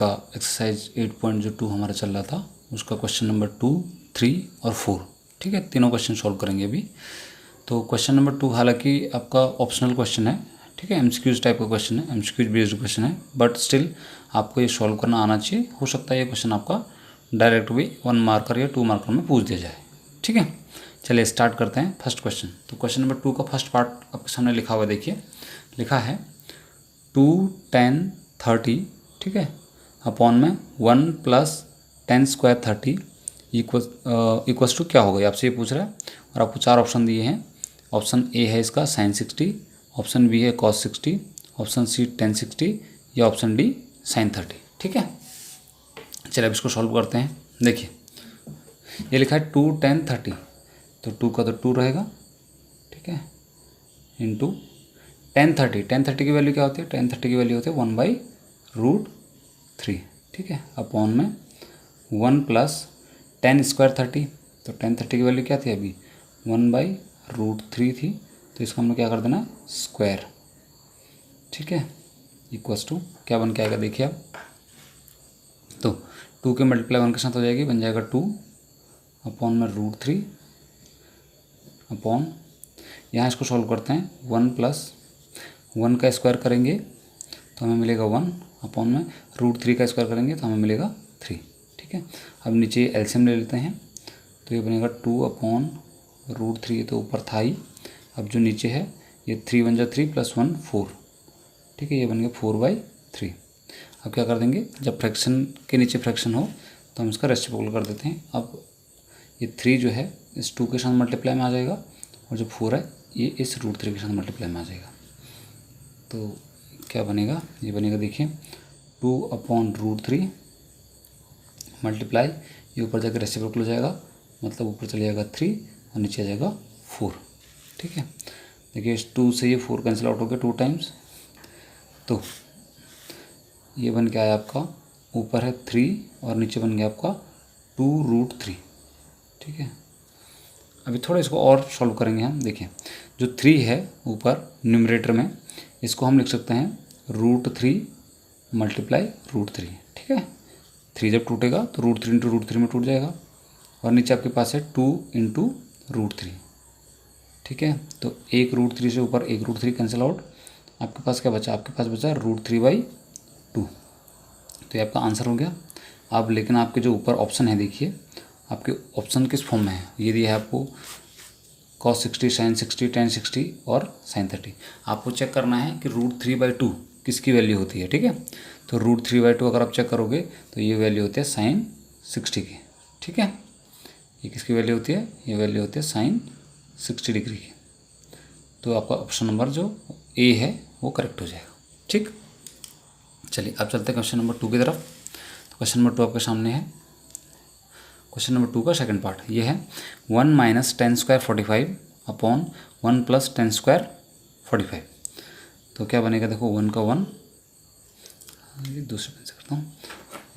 का एक्सरसाइज 8.2 हमारा चल रहा था, उसका क्वेश्चन नंबर 2, 3 और 4, ठीक है, तीनों क्वेश्चन सॉल्व करेंगे अभी। तो क्वेश्चन नंबर 2 हालांकि आपका ऑप्शनल क्वेश्चन है, ठीक है, एमसीक्यूज टाइप का क्वेश्चन है, एमसीक्यूज बेस्ड क्वेश्चन है, बट स्टिल आपको ये सॉल्व करना आना चाहिए। हो सकता है ये क्वेश्चन आपका डायरेक्ट भी 1 मार्कर या 2 मार्कर में पूछ दिया जाए, ठीक है। चलिए स्टार्ट करते हैं फर्स्ट क्वेश्चन। तो क्वेश्चन नंबर 2 का फर्स्ट पार्ट आपके सामने लिखा हुआ, देखिए लिखा है 2, 10, 30, ठीक है, अपॉन में 1 + 10 स्क्वायर 30 इक्वल्स टू क्या होगा, आपसे ये पूछ रहा है। और आपको 4 ऑप्शन दिए हैं। ऑप्शन ए है इसका sin 60, ऑप्शन बी है cos 60, ऑप्शन सी tan 60 या ऑप्शन डी sin 30, ठीक है। चलिए अब इसको सॉल्व करते हैं। देखिए ये लिखा है 2, 10, 30, तो 2 का तो 2 रहेगा, ठीक है, इंटू 10, 30, 10, 30 की वैल्यू क्या होती है, 10, 30 की वैल्यू होती है 1/√3, ठीक है, अपॉन में 1 + 10 स्क्वायर 30, तो 10, 30 की वैल्यू क्या थी अभी 1/√3 थी, तो इसको हमने क्या कर देना स्क्वायर, ठीक है, इक्वल्स टू क्या बन के आएगा देखिए आप। तो 2 के मल्टीप्लाई 1 के साथ हो जाएगी, बन जाएगा 2 अपॉन में √3 अपॉन, यहाँ इसको सॉल्व करते हैं 1 + 1 का स्क्वायर करेंगे तो हमें मिलेगा 1 अपॉन में √3 का स्क्वायर करेंगे तो हमें मिलेगा 3, ठीक है। अब नीचे एलसीएम ले लेते हैं, तो ये बनेगा 2 अपॉन √3, तो ऊपर था ही, अब जो नीचे है ये 3 बन जाए 3 + 1 4, ठीक है, ये बन गया 4/3। अब क्या कर देंगे, जब फ्रैक्शन के नीचे फ्रैक्शन हो तो हम इसका रेसिप्रोकल कर देते हैं। अब ये 3 जो है इस 2 के साथ मल्टीप्लाई में आ जाएगा, और जो 4 है ये इस √3 के साथ मल्टीप्लाई में आ जाएगा। तो क्या बनेगा, ये बनेगा देखिए 2 अपॉन √3 मल्टीप्लाई, ये ऊपर जाकर रेसिप्रोकल हो जाएगा, मतलब ऊपर चले जाएगा 3 और नीचे आ जाएगा 4, ठीक है। देखिए इस 2 से ये 4 कैंसिल आउट हो गया 2 टाइम्स, तो ये बन के आया आपका, ऊपर है 3 और नीचे बन गया आपका 2√3, ठीक है। अभी थोड़ा इसको और सॉल्व करेंगे हम। देखिए जो 3 है ऊपर न्यूमरेटर में, इसको हम लिख सकते हैं √3 मल्टीप्लाई √3, ठीक है। 3 जब टूटेगा तो √3 × √3 में टूट जाएगा, और नीचे आपके पास है 2 × √3, ठीक है। तो एक √3 से ऊपर एक √3 कैंसिल आउट, आपके पास क्या बचा, आपके पास बचा √3/2, तो ये आपका आंसर हो गया। अब लेकिन आपके जो ऊपर ऑप्शन है देखिए, आपके ऑप्शन किस फॉर्म में है, ये दिया है आपको cos 60, sin 60, tan 60 और sin 30। आपको चेक करना है कि √3/2 किसकी वैल्यू होती है, ठीक है। तो √3/2 अगर आप चेक करोगे तो ये वैल्यू होती है sin 60 की, ठीक है। ये किसकी वैल्यू होती है, ये वैल्यू होती है sin 60 डिग्री की। तो आपका ऑप्शन नंबर जो ए है वो करेक्ट हो जाएगा, ठीक। चलिए अब चलते हैं क्वेश्चन नंबर 2 की तरफ। तो क्वेश्चन नंबर 2 आपके सामने है। क्वेश्चन नंबर 2 का सेकंड पार्ट ये है 1 - 10 स्क्वायर 45 अपॉन 1 + 10 स्क्वायर 45। तो क्या बनेगा, देखो 1 का 1, ये दूसरे पेन से करता हूँ,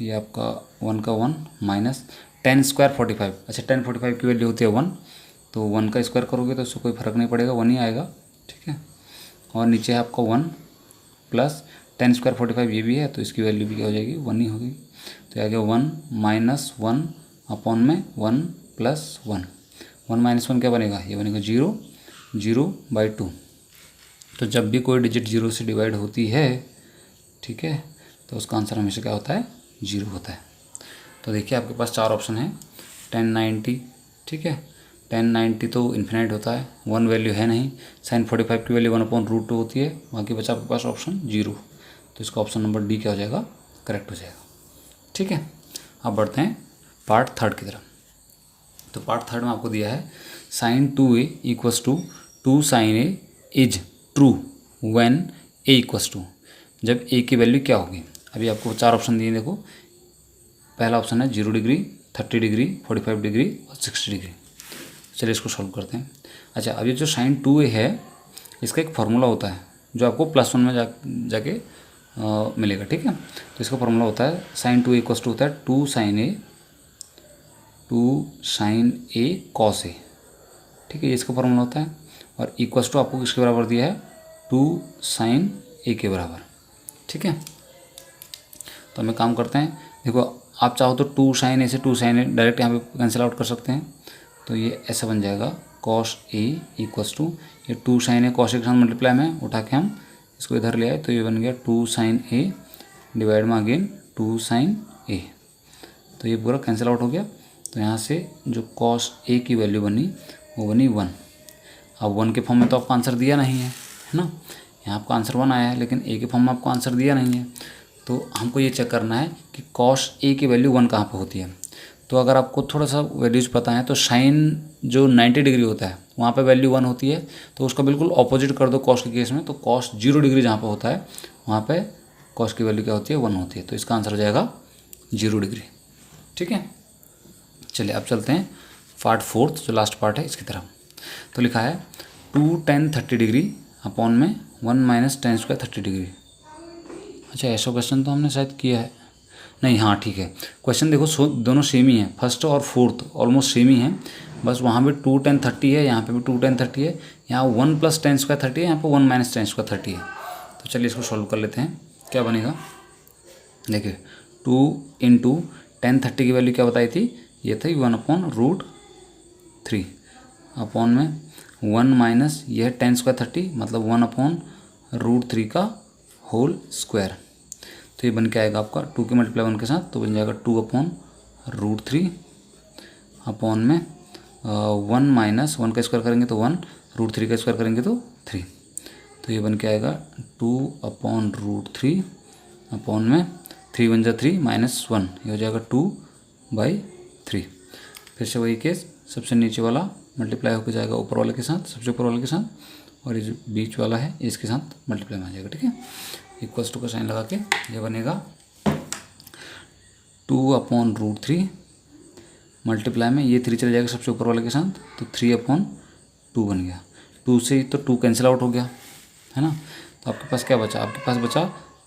ये आपका 1 का 1 माइनस 10 स्क्वायर 45। अच्छा 10 45 की वैल्यू होती है 1, तो 1 का स्क्वायर करोगे तो उससे कोई फर्क नहीं पड़ेगा, 1 ही आएगा, ठीक है। और नीचे है आपका 1 + 10 स्क्वायर 45, ये भी है, तो इसकी वैल्यू भी क्या हो जाएगी 1 ही होगी। तो आ गया 1 - 1 अपॉन में 1 + 1, 1 - 1 क्या बनेगा, ये बनेगा 0, 0/2। तो जब भी कोई डिजिट 0 से डिवाइड होती है, ठीक है, तो उसका आंसर हमेशा क्या होता है 0 होता है। तो देखिए आपके पास 4 ऑप्शन हैं, 10, 90, ठीक है, 10, 90 तो इन्फिनाइट होता है, 1 वैल्यू है नहीं, sin 45 की वैल्यू 1/√2 होती है, बाकी बचा आपके पास ऑप्शन 0, तो इसका ऑप्शन नंबर डी क्या हो जाएगा, करेक्ट हो जाएगा, ठीक है। अब बढ़ते हैं पार्ट थर्ड की तरफ। तो पार्ट थर्ड में आपको दिया है sin 2a = 2 sin a is true when a = जब a की वैल्यू क्या होगी। अभी आपको 4 ऑप्शन दिए, देखो पहला ऑप्शन है 0 डिग्री, 30 डिग्री, 45 डिग्री और 60 डिग्री। चलिए इसको सॉल्व करते हैं। अच्छा अब ये जो sin 2a है, इसका एक फार्मूला होता है जो आपको +1 में जाके मिलेगा, ठीक है। तो इसका फार्मूला होता है sin 2a = होता है 2 sin a cos a, ठीक है, ये इसका फार्मूला होता है। और इक्वल्स टू आपको किसके बराबर दिया है 2 sin a के बराबर, ठीक है। तो हम एक काम करते हैं, देखो आप चाहो तो 2 sin a से 2 sin a डायरेक्ट यहाँ पे कैंसिल आउट कर सकते हैं। तो ये ऐसा बन जाएगा cos a इक्वस टू ये 2 sin a cos a के साथ मल्टीप्लाई में उठा के हम इसको इधर ले आए, तो ये बन गया 2 sin a डिवाइड में अगेन 2 sin a। तो ये पूरा कैंसिल आउट हो गया। तो यहाँ से जो cos a की वैल्यू बनी वो बनी 1। अब 1 के फॉर्म में तो आपको आंसर दिया नहीं है ना, यहाँ आपका आंसर 1 आया है, लेकिन a के फॉर्म में आपको आंसर दिया नहीं है। तो हमको ये चेक करना है कि cos a की वैल्यू 1 कहाँ पे होती है। तो अगर आपको थोड़ा सा वैल्यूज पता है तो साइन जो 90 डिग्री होता है वहाँ पे वैल्यू 1 होती है, तो उसका बिल्कुल ऑपोजिट कर दो cos के केस में। तो cos 0 डिग्री जहाँ पे होता है वहाँ पे cos की वैल्यू क्या होती है 1 होती है। तो इसका आंसर हो जाएगा 0 डिग्री। ठीक है, चलिए अब चलते हैं पार्ट 4 जो लास्ट पार्ट है इसकी तरफ। तो लिखा है 2 tan 30 डिग्री अपॉन में 1 माइनस tan स्क्वायर 30 डिग्री। अच्छा ऐसा क्वेश्चन तो हमने शायद किया है नहीं, हाँ ठीक है। क्वेश्चन देखो दोनों सेम ही है, फर्स्ट और फोर्थ ऑलमोस्ट सेम ही है, बस वहाँ भी 2 tan 30 है, यहाँ पे भी 2 tan 30 है, यहाँ 1 प्लस tan स्क्वायर 30 है, यहाँ पे 1 माइनस tan स्क्वायर 30 है। तो चलिए इसको सॉल्व कर लेते हैं, क्या बनेगा। देखिए 2 इंटू tan 30 की वैल्यू क्या बताई थी, ये थी 1/√3 अपॉन में 1 माइनस यह tan स्क्वायर 30 मतलब 1/√3 का होल स्क्वायर। तो ये बन के आएगा आपका 2 के मल्टीप्लाई 1 के साथ, तो बन जाएगा 2/√3 अपॉन में 1 माइनस 1 का स्क्वायर करेंगे तो 1, √3 का स्क्वायर करेंगे तो 3। तो ये बन के आएगा 2/√3 अपॉन में 3 × 3 माइनस 1, ये हो जाएगा 2/3। फिर से वही केस, सबसे नीचे वाला मल्टीप्लाई होकर जाएगा ऊपर वाले के साथ, सबसे ऊपर वाले के साथ, और ये जो बीच वाला है इसके साथ मल्टीप्लाई में आ जाएगा। ठीक है, इक्वल्स टू का साइन लगा के ये बनेगा 2/√3 मल्टीप्लाई में ये 3 चले जाएगा सबसे ऊपर वाले के साथ, तो 3/2 बन गया। 2 से तो 2 कैंसिल आउट हो गया है ना, तो आपके पास क्या बचा, आपके पास बचा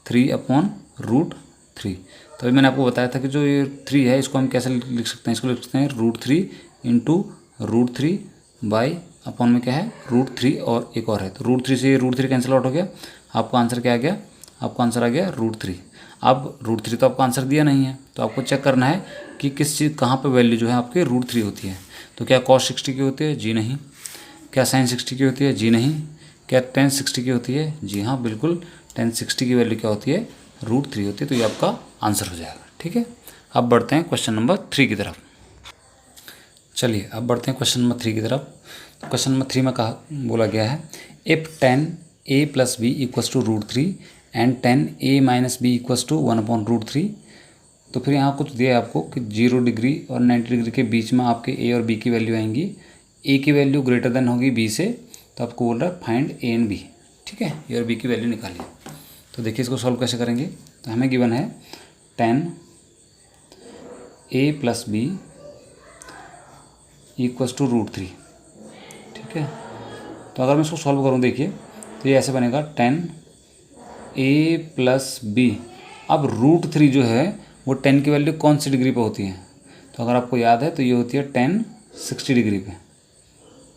3/√3। तो अभी मैंने आपको बताया था कि जो ये 3 है इसको हम कैसे लिख सकते हैं, इसको लिख सकते हैं √3 इंटू √3 बाई अपॉन में क्या है √3 और एक और है, तो √3 से √3 कैंसिल आउट हो गया। आपका आंसर क्या आ गया, आपका आंसर आ गया √3। अब √3 तो आपका आंसर दिया नहीं है, तो आपको चेक करना है कि किस चीज़ कहाँ पे वैल्यू जो है आपके √3 होती है। तो क्या cos 60 की होती है, जी नहीं। क्या sin 60 की होती है, जी नहीं। क्या tan 60 की होती है, जी हाँ बिल्कुल। tan 60 की वैल्यू क्या होती है, √3 होती है। तो ये आपका आंसर हो जाएगा। ठीक है, अब बढ़ते हैं क्वेश्चन नंबर 3 की तरफ। चलिए अब बढ़ते हैं क्वेश्चन नंबर 3 की तरफ। क्वेश्चन नंबर 3 में कहा बोला गया है if tan a plus B equals to √3 and tan a minus B equals to 1/√3। तो फिर यहाँ कुछ दिया है आपको कि 0 डिग्री और 90 डिग्री के बीच में आपके a और b की वैल्यू आएंगी। a की वैल्यू ग्रेटर देन होगी b से, तो आपको बोल रहा है फाइंड a एंड b। ठीक है, a और b की वैल्यू निकालिए। तो देखिए इसको सॉल्व कैसे करेंगे। तो हमें गिवन है tan a plus B equals to √3। ठीक है, तो अगर मैं इसको सॉल्व करूँ देखिए तो ये ऐसे बनेगा tan a प्लस बी। अब √3 जो है वो tan की वैल्यू कौन सी डिग्री पे होती है, तो अगर आपको याद है तो ये होती है tan 60 डिग्री पे।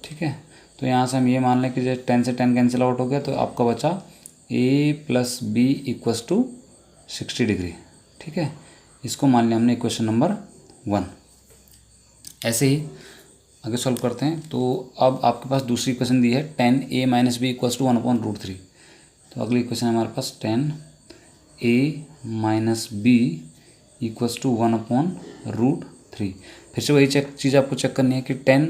ठीक है, तो यहाँ से हम ये मान लें कि जब tan से tan कैंसिल आउट हो गया तो आपका बचा a plus B equals to 60 degree. ठीक है, इसको मान लिया हमने इक्वेशन नंबर 1। ऐसे ही आगे सॉल्व करते हैं। तो अब आपके पास दूसरी इक्वेशन दी है tan a minus B equals to 1/√3। तो अगली इक्वेशन है हमारे पास tan a minus B equals to 1/√3। फिर से वही चीज़ आपको चेक करनी है कि tan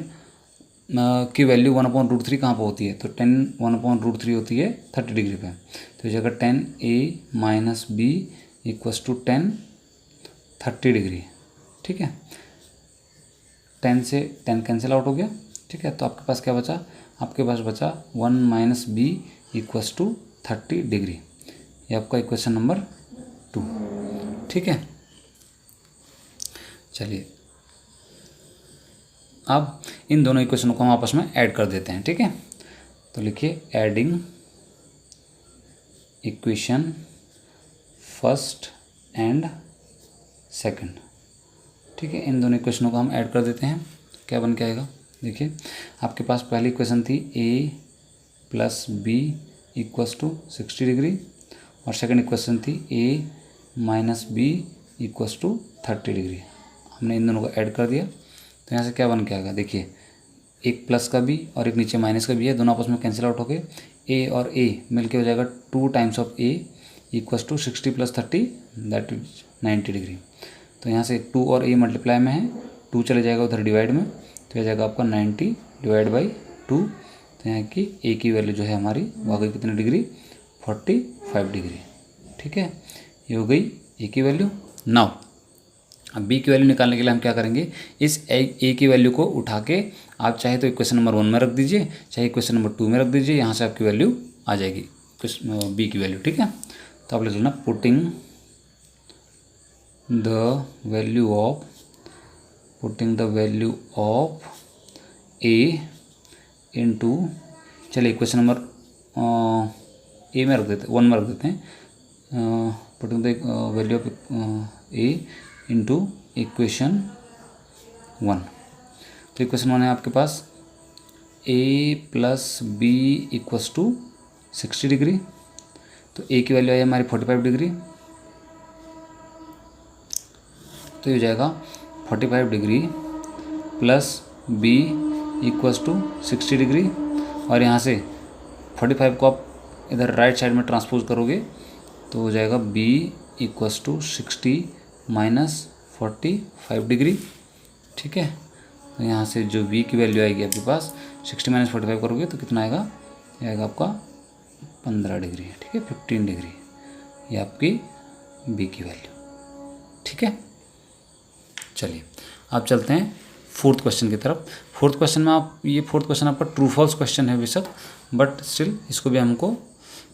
की वैल्यू 1/√3 कहाँ पर होती है, तो tan 1/√3 होती है 30 डिग्री पे। तो इस जगह tan a minus B equals to tan 30 degree. ठीक है, 10 से 10 कैंसिल आउट हो गया। ठीक है, तो आपके पास क्या बचा, आपके पास बचा 1 minus B equals to 30 degree. ये आपका इक्वेशन नंबर 2। ठीक है, चलिए अब इन दोनों इक्वेशनों को हम आपस में ऐड कर देते हैं। ठीक है, तो लिखिए adding equation first and second. ठीक है, इन दोनों इक्वेशनों को हम ऐड कर देते हैं। क्या बन के आएगा, देखिए आपके पास पहली इक्वेशन थी a plus B equals to 60 degree, और सेकंड इक्वेशन थी a minus B equals to 30 degree. हमने इन दोनों को ऐड कर दिया तो यहाँ से क्या बन के आएगा, देखिए एक प्लस का बी और एक नीचे माइनस का बी है, दोनों आपस में कैंसिल आउट हो गए। ए और ए मिलके हो जाएगा 2 times of A equals to 60 + 30 that is 90 degree. तो यहाँ से 2 और ए मल्टीप्लाई में है, 2 चले जाएगा उधर डिवाइड में, तो यह जाएगा आपका 90 डिवाइड बाई 2। तो यहाँ की ए की वैल्यू जो है हमारी वो आ गई कितनी डिग्री, 45 डिग्री। ठीक है, ये हो गई ए की वैल्यू। नाउ अब बी की वैल्यू निकालने के लिए हम क्या करेंगे, इस ए की वैल्यू को उठा के आप चाहे तो इक्वेशन नंबर 1 में रख दीजिए, चाहे इक्वेशन नंबर 2 में रख दीजिए, यहाँ से आपकी वैल्यू आ जाएगी बी की वैल्यू। ठीक है, तो आप लिख लेना putting the value of A into, चलिए इक्वेशन नंबर ए में रख देते, 1 में रख देते हैं, putting the value of A into equation 1। तो इक्वेशन 1 है आपके पास a + b equals to 60 degree. तो a की वैल्यू आई हमारी 45 डिग्री, तो ये हो जाएगा 45 degree plus b equals to 60 degree. और यहाँ से 45 को आप इधर राइट साइड में ट्रांसपोज करोगे तो हो जाएगा b equals to 60 minus 45 degree. ठीक है, तो यहाँ से जो v की वैल्यू आएगी आपके पास 60 माइनस 45 करोगे तो कितना आएगा, ये आएगा आपका 15 डिग्री। ठीक है, 15 डिग्री ये आपकी b की वैल्यू। ठीक है, चलिए आप चलते हैं फोर्थ क्वेश्चन की तरफ। फोर्थ क्वेश्चन में ये फोर्थ क्वेश्चन आपका ट्रू फॉल्स क्वेश्चन है बेशक, बट स्टिल इसको भी हमको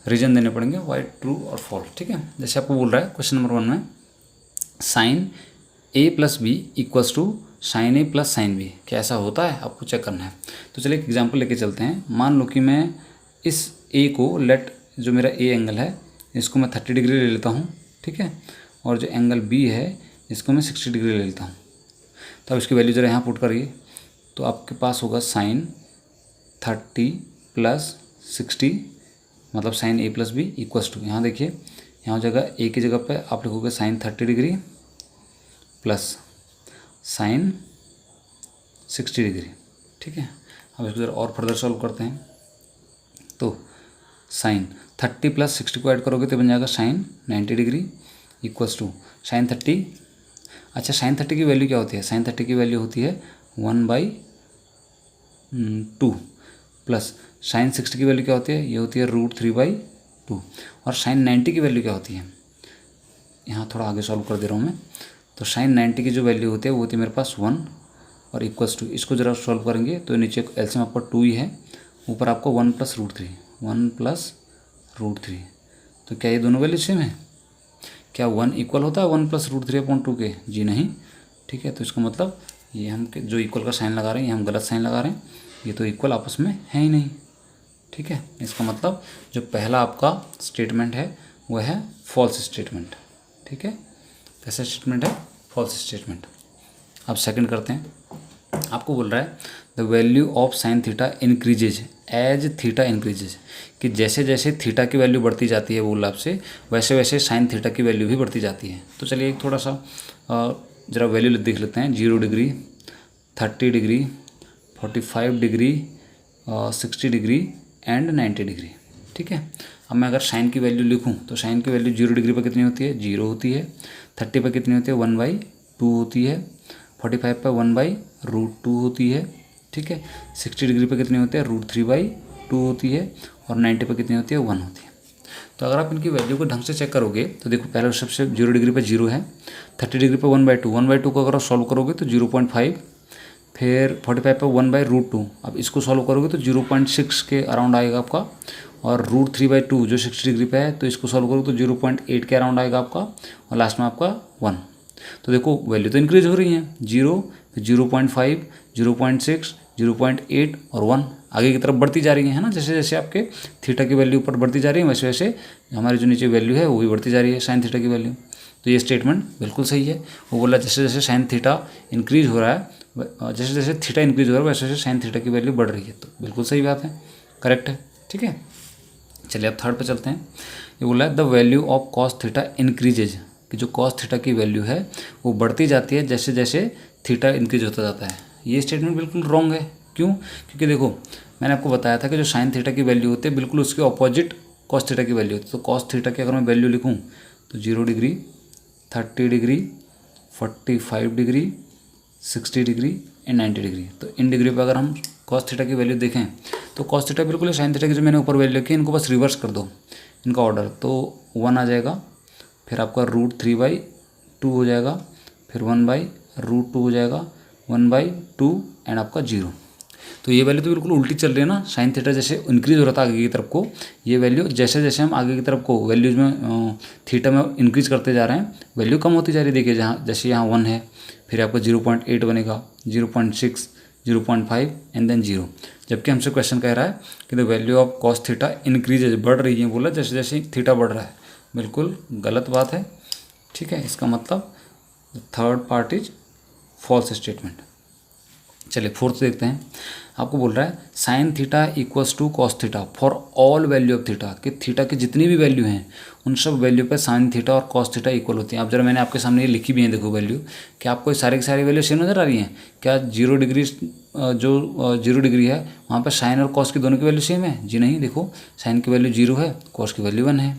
रीजन देने पड़ेंगे वाई ट्रू और फॉल्स। ठीक है, जैसे आपको बोल रहा है क्वेश्चन नंबर 1 में sine a + b equals to sine a + sine b, क्या ऐसा होता है, आपको चेक करना है। तो चलिए एक एग्जांपल लेके चलते हैं। मान लो कि मैं इस a को जो मेरा a एंगल है इसको मैं 30 डिग्री ले लेता हूँ। ठीक है, और जो एंगल b है इसको मैं 60 डिग्री ले लेता हूँ। तो अब इसकी वैल्यू ज़रा यहाँ पुट करिए, तो आपके पास होगा साइन 30 + 60 मतलब sine a + b equals to, यहाँ देखिए यहाँ हो जाएगा a की जगह पे आप लिखोगे sine 30 degree plus sine 60 degree. ठीक है, अब इसको जरा और फर्दर सॉल्व करते हैं। तो साइन 30 + 60 को ऐड करोगे तो बन जाएगा sine 90 degree equals to sine 30। अच्छा, साइन 30 की वैल्यू क्या होती है, साइन 30 की वैल्यू होती है 1/2 प्लस साइन 60 की वैल्यू क्या होती है, ये होती है √3/2। और साइन 90 की वैल्यू क्या होती है, यहाँ थोड़ा आगे सॉल्व कर दे रहा हूँ मैं। तो साइन 90 की जो वैल्यू होती है वो होती है मेरे पास 1 और इक्वल्स टू, इसको ज़रा सॉल्व करेंगे तो नीचे एलसीएम आपका 2 ही है, ऊपर आपको 1 + √3, 1 + √3। तो क्या ये दोनों वैल्यू सेम है, क्या 1 इक्वल होता है 1 + √3/2 के, जी नहीं। ठीक है, तो इसका मतलब ये हम जो इक्वल का साइन लगा रहे हैं ये हम गलत साइन लगा रहे हैं, ये तो इक्वल आपस में है ही नहीं। ठीक है, इसका मतलब जो पहला आपका स्टेटमेंट है वह है फॉल्स स्टेटमेंट। ठीक है, कैसा स्टेटमेंट है, फॉल्स स्टेटमेंट। अब सेकंड करते हैं, आपको बोल रहा है the value of sine theta increases as theta increases, कि जैसे जैसे थीटा की वैल्यू बढ़ती जाती है बोल आपसे, वैसे वैसे साइन थीटा की वैल्यू भी बढ़ती जाती है। तो चलिए एक थोड़ा सा ज़रा वैल्यू देख लेते हैं। 0 degree, 30 degree, 45 degree, 60 degree and 90 degree. ठीक है, अब मैं अगर साइन की वैल्यू लिखूं तो साइन की वैल्यू 0 डिग्री पर कितनी होती है, 0 होती है। 30 पर कितनी होती है, 1/2 होती है। 45 पर 1/√2 होती है। ठीक है, 60 डिग्री पर कितनी होती है, √3/2 होती है। और 90 पर कितनी होती है, 1 होती है। तो अगर आप इनकी वैल्यू को ढंग से चेक करोगे तो देखो पहले सबसे 0 डिग्री पर 0 है, 30 डिग्री पर 1/2, 1/2 को अगर आप सॉल्व करोगे तो 0.5, फिर 45 पर 1/√2, अब इसको सॉल्व करोगे तो 0.6 के अराउंड आएगा आपका। और √3/2 जो 60 डिग्री पे है तो इसको सॉल्व करोगे तो 0.8 के अराउंड आएगा आपका। और लास्ट में आपका 1। तो देखो वैल्यू तो इंक्रीज हो रही है, 0, फिर 0.5, 0.6, 0.8 और 1 आगे की तरफ बढ़ती जा रही है ना। जैसे जैसे आपके थीटा की वैल्यू ऊपर बढ़ती जा रही है वैसे वैसे हमारी जो नीचे वैल्यू है वो भी बढ़ती जा रही है साइन थीटा की वैल्यू। तो ये स्टेटमेंट बिल्कुल सही है। वो बोला जैसे जैसे साइन थीटा इंक्रीज हो रहा है, जैसे जैसे थीटा इंक्रीज हो रहा है वैसे वैसे साइन थीटा की वैल्यू बढ़ रही है। तो बिल्कुल सही बात है, करेक्ट है। ठीक है, चलिए अब थर्ड पे चलते हैं। ये बोला है the value of cos theta increases कि जो कॉस थीटा की वैल्यू है वो बढ़ती जाती है जैसे जैसे थीटा इंक्रीज होता जाता है। ये स्टेटमेंट बिल्कुल रॉन्ग है। क्यों? क्योंकि देखो मैंने आपको बताया था कि जो साइन थीटा की वैल्यू होती है बिल्कुल उसके ऑपोजिट कॉस थीटा की वैल्यू होती है। तो कॉस थीटा की अगर मैं वैल्यू लिखूँ तो 0 degree, 30 degree, 45 degree, 60 degree and 90 degree. तो इन डिग्री पर अगर हम कॉस थीटा की वैल्यू देखें तो कॉस थीटा बिल्कुल साइन थीटा की जो मैंने ऊपर वैल्यू लिखी है इनको बस रिवर्स कर दो इनका ऑर्डर, तो 1 आ जाएगा, फिर आपका √3/2 हो जाएगा, फिर 1/√2 हो जाएगा, 1/2 एंड आपका 0। तो ये वैल्यू तो बिल्कुल उल्टी चल रही है ना। साइन थीटा जैसे इंक्रीज हो रहा था आगे की तरफ को, ये वैल्यू जैसे जैसे हम आगे की तरफ को वैल्यूज में थीटा में इंक्रीज करते जा रहे हैं वैल्यू कम होती जा रही है। देखिए जहाँ जैसे यहाँ 1 है, फिर आपका 0.8 बनेगा, 0.6, 0.5 एंड देन 0। जबकि हमसे क्वेश्चन कह रहा है कि the value of cos theta increases, बढ़ रही है, बोला जैसे जैसे थीटा बढ़ रहा है। बिल्कुल गलत बात है। ठीक है, इसका मतलब third part is false statement. चलिए फोर्थ देखते हैं। आपको बोल रहा है sine theta equals to cos theta for all value of theta, कि थीटा की जितनी भी वैल्यू हैं उन सब वैल्यू पे साइन थीटा और कॉस थीटा इक्वल होती हैं। अब जरा मैंने आपके सामने ये लिखी भी है, देखो वैल्यू, क्या आपको सारी की सारी वैल्यू सेम नजर आ रही हैं? क्या 0 डिग्री जो 0 डिग्री है वहाँ पर साइन और कॉस की दोनों की वैल्यू सेम है? जी नहीं, देखो साइन की वैल्यू 0 है, कॉस की वैल्यू 1 है।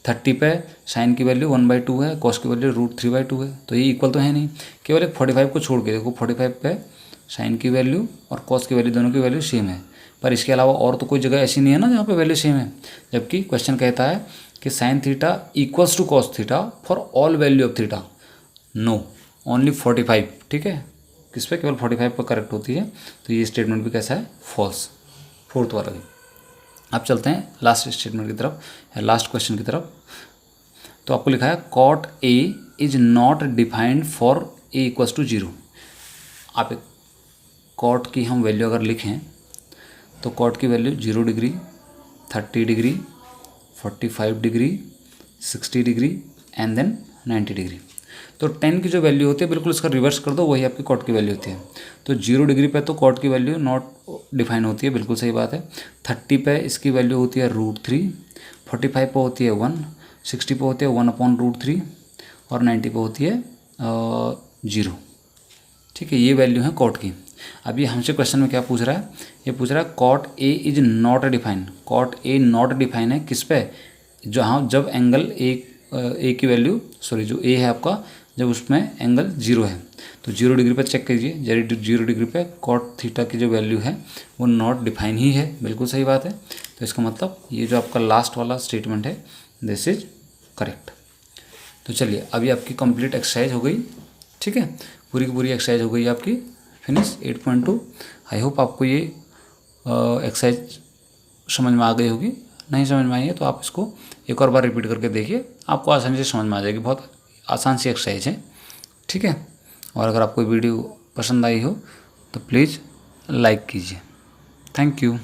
30 पे साइन की वैल्यू 1/2 है, कॉस की वैल्यू √3/2 है, तो ये इक्वल तो है नहीं। केवल एक 45 को छोड़ के देखो, 45 पे साइन की वैल्यू और कॉस की वैल्यू दोनों की वैल्यू सेम है, पर इसके अलावा और तो कोई जगह ऐसी नहीं है ना जहाँ पे वैल्यू सेम है। जबकि क्वेश्चन कहता है कि sine theta equals to cos theta for all value of theta, no only 45। ठीक है, किस पे? केवल 45 पर करेक्ट होती है। तो ये स्टेटमेंट भी कैसा है? फॉल्स, फोर्थ वाला भी। अब चलते हैं लास्ट स्टेटमेंट की तरफ, लास्ट क्वेश्चन की तरफ। तो आपको लिखा है cot A is not defined for A equals to 0। आप एक कॉट की हम वैल्यू अगर लिखें तो कॉट की value 0 degree, 30 degree, 45 degree, 60 degree and then 90 degree. तो 10 की जो वैल्यू होती है बिल्कुल इसका रिवर्स कर दो, वही आपकी कॉट की वैल्यू होती है। तो 0 डिग्री पे तो कॉट की वैल्यू नॉट डिफाइन होती है, बिल्कुल सही बात है। 30 पे इसकी वैल्यू होती है √3, 45 पे होती है 1, 60 पे होती है 1/√3 और 90 पे होती है 0। ठीक है, ये वैल्यू है कॉट की। अब ये हमसे क्वेश्चन में क्या पूछ रहा है? ये पूछ रहा है cot A is not define. Cot A not define है किस पे? जहाँ जब एंगल ए की वैल्यू, सॉरी जो ए है आपका, जब उसमें एंगल 0 है। तो 0 डिग्री पर चेक कीजिए, 0 डिग्री पे कॉट थीटा की जो वैल्यू है वो नॉट डिफाइन ही है, बिल्कुल सही बात है। तो इसका मतलब ये जो आपका लास्ट वाला स्टेटमेंट है दिस इज करेक्ट। तो चलिए अभी आपकी कंप्लीट एक्सरसाइज हो गई। ठीक है, पूरी की पूरी एक्सरसाइज हो गई आपकी फिनिश 8.2। आई होप आपको ये एक्सरसाइज समझ में आ गई होगी। नहीं समझ में आई है तो आप इसको एक और बार रिपीट करके देखिए, आपको आसानी से समझ में आ जाएगी। बहुत आसान सी एक्सरसाइज है। ठीक है, और अगर आपको वीडियो पसंद आई हो तो प्लीज़ लाइक कीजिए। Thank you.